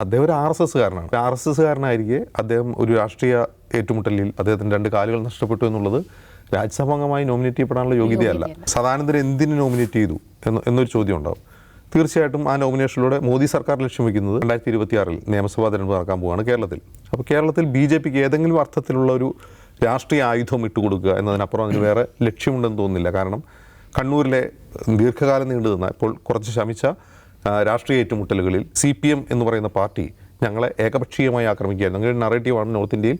അദ്ദേഹം ഒരു RSSകാരനാണ്. RSSകാരനായിരിക്കെ അദ്ദേഹം ഒരു രാഷ്ട്രീയ ഏറ്റുമുട്ടലിൽ അദ്ദേഹത്തിന് 2 കാലുകൾ നഷ്ടപ്പെട്ടു എന്നുള്ളത് രാജ്യസഭാംഗമായി നോമിനേറ്റ് ചെയ്യപ്പെടാനുള്ള യോഗ്യതയല്ല. സദാനന്ദൻ എന്തിന് നോമിനേറ്റ് ചെയ്തു എന്നൊരു ചോദ്യം ഉണ്ടാവും. തീർച്ചയായിട്ടും ആ നോമിനേഷനിലൂടെ മോദി സർക്കാർ ലക്ഷ്യം വയ്ക്കുന്നത് 2026 നിയമസഭാ തെരഞ്ഞെടുപ്പ് നടക്കാൻ പോവുകയാണ് കേരളത്തിൽ. അപ്പോൾ കേരളത്തിൽ BJPക്ക് ഏതെങ്കിലും അർത്ഥത്തിലുള്ള ഒരു രാഷ്ട്രീയ ആയുധം ഇട്ടുകൊടുക്കുക എന്നതിനപ്പുറം അതിന് വേറെ ലക്ഷ്യമുണ്ടെന്ന് തോന്നുന്നില്ല. കാരണം കണ്ണൂരിലെ ദീർഘകാലം നീണ്ടു നിന്ന ഇപ്പോൾ കുറച്ച് ശമിച്ച രാഷ്ട്രീയ ഏറ്റുമുട്ടലുകളിൽ CPM എന്ന് പറയുന്ന പാർട്ടി ഞങ്ങളെ ഏകപക്ഷീയമായി ആക്രമിക്കുകയായിരുന്നു. അങ്ങനെ ഒരു നറേറ്റീവാണ് നോർത്ത് ഇന്ത്യയിൽ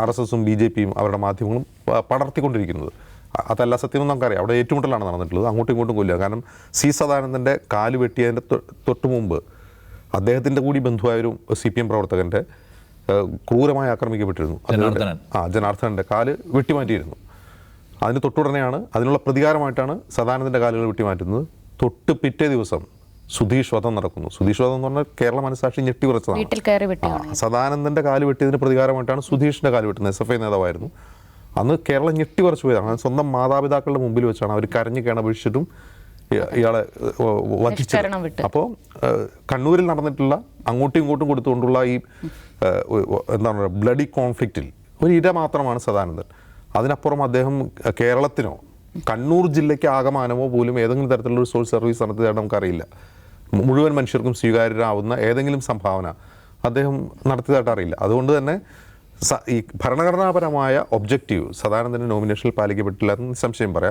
RSSും BJPയും അവരുടെ മാധ്യമങ്ങളും പടർത്തിക്കൊണ്ടിരിക്കുന്നത്. അതല്ല സത്യമെന്ന് നമുക്കറിയാം. അവിടെ ഏറ്റുമുട്ടലാണ് നടന്നിട്ടുള്ളത്, അങ്ങോട്ടും ഇങ്ങോട്ടും കൊല്ലുക. കാരണം സദാനന്ദൻ്റെ കാല് വെട്ടിയതിൻ്റെ തൊട്ട് മുമ്പ് അദ്ദേഹത്തിൻ്റെ കൂടി ബന്ധുവായൊരു CPM പ്രവർത്തകൻ്റെ ക്രൂരമായി ആക്രമിക്കപ്പെട്ടിരുന്നു. ജനാർദ്ദനൻ്റെ കാല് വെട്ടിമാറ്റിയിരുന്നു. അതിന് തൊട്ടുടനെയാണ്, അതിനുള്ള പ്രതികാരമായിട്ടാണ് സദാനന്ദൻ്റെ കാലുകൾ വെട്ടിമാറ്റുന്നത്. തൊട്ട് പിറ്റേ ദിവസം സുധീഷ് വധം നടക്കുന്നു. സുധീഷ് വധം എന്ന് പറഞ്ഞാൽ കേരള മനസ്സാക്ഷി ഞെട്ടിവിറച്ചതാണ്. സദാനന്ദൻ്റെ കാല് വെട്ടിയതിന് പ്രതികാരമായിട്ടാണ് സുധീഷിൻ്റെ കാല് വെട്ടുന്നത്. SFI നേതാവായിരുന്നു. അന്ന് കേരളം ഞെട്ടിവിറച്ചു പോയതാണ്. സ്വന്തം മാതാപിതാക്കളുടെ മുമ്പിൽ വെച്ചാണ് അവർ കരഞ്ഞ് കേണപേക്ഷിച്ചിട്ടും ഇയാളെ വധിച്ചത്. അപ്പോൾ കണ്ണൂരിൽ നടന്നിട്ടുള്ള അങ്ങോട്ടും ഇങ്ങോട്ടും കൊടുത്തുകൊണ്ടുള്ള ഈ എന്താണ് പറയുക ബ്ലഡി കോൺഫ്ലിക്റ്റിൽ ഒരു ഇര മാത്രമാണ് സദാനന്ദൻ. അതിനപ്പുറം അദ്ദേഹം കേരളത്തിനോ കണ്ണൂർ ജില്ലയ്ക്ക് ആകമാനമോ പോലും ഏതെങ്കിലും തരത്തിലുള്ള ഒരു സോഷ്യൽ സർവീസ് നടത്തിയതായിട്ട് നമുക്കറിയില്ല. മുഴുവൻ മനുഷ്യർക്കും സ്വീകാര്യരാവുന്ന ഏതെങ്കിലും സംഭാവന അദ്ദേഹം നടത്തിയതായിട്ട് അറിയില്ല. അതുകൊണ്ട് തന്നെ ഈ ഭരണഘടനാപരമായ ഒബ്ജക്റ്റീവ് സദാനന്ദൻ്റെ നോമിനേഷനിൽ പാലിക്കപ്പെട്ടില്ല എന്ന് നിസ്സംശയം പറയാം.